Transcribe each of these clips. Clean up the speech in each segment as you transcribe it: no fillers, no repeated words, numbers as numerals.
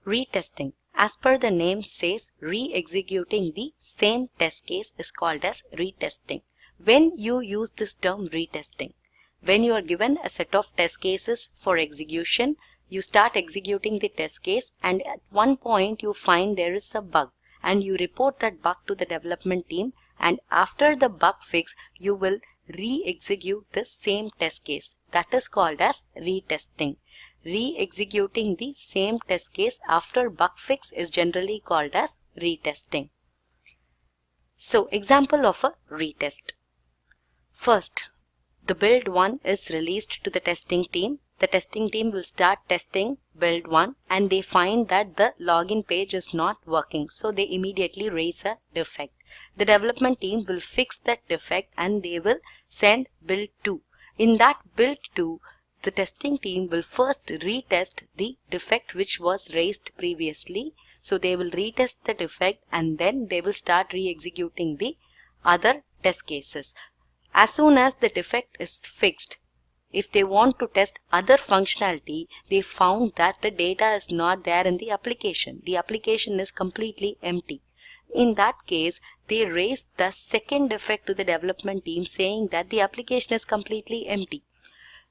Retesting. As per the name says, re-executing the same test case is called as retesting. When you use this term retesting, when you are given a set of test cases for execution, you start executing the test case and at one point you find there is a bug and you report that bug to the development team, and after the bug fix you will re-execute the same test case. That is called as retesting. Re-executing the same test case after bug fix is generally called as retesting. So, example of a retest. First, the build 1 is released to the testing team. The testing team will start testing build 1 and they find that the login page is not working. So, they immediately raise a defect. The development team will fix that defect and they will send build 2. In that build 2, the testing team will first retest the defect which was raised previously. So they will retest the defect and then they will start re-executing the other test cases. As soon as the defect is fixed, if they want to test other functionality, they found that the data is not there in the application. The application is completely empty. In that case, they raise the second defect to the development team saying that the application is completely empty.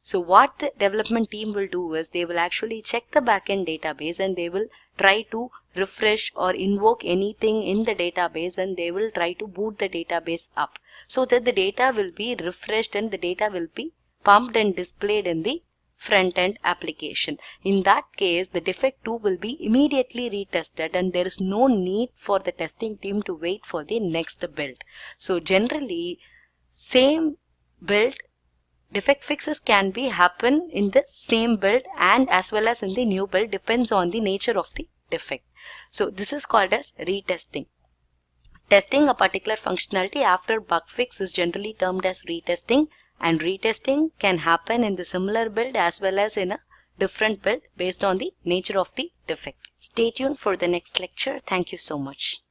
So what the development team will do is they will actually check the backend database and they will try to refresh or invoke anything in the database and they will try to boot the database up so that the data will be refreshed and the data will be pumped and displayed in the front-end application. In that case, the defect 2 will be immediately retested and there is no need for the testing team to wait for the next build. So generally, same build defect fixes can be happen in the same build and as well as in the new build, depends on the nature of the defect. So this is called as retesting. Testing a particular functionality after bug fix is generally termed as retesting, and retesting can happen in the similar build as well as in a different build based on the nature of the defect. Stay tuned for the next lecture. Thank you so much.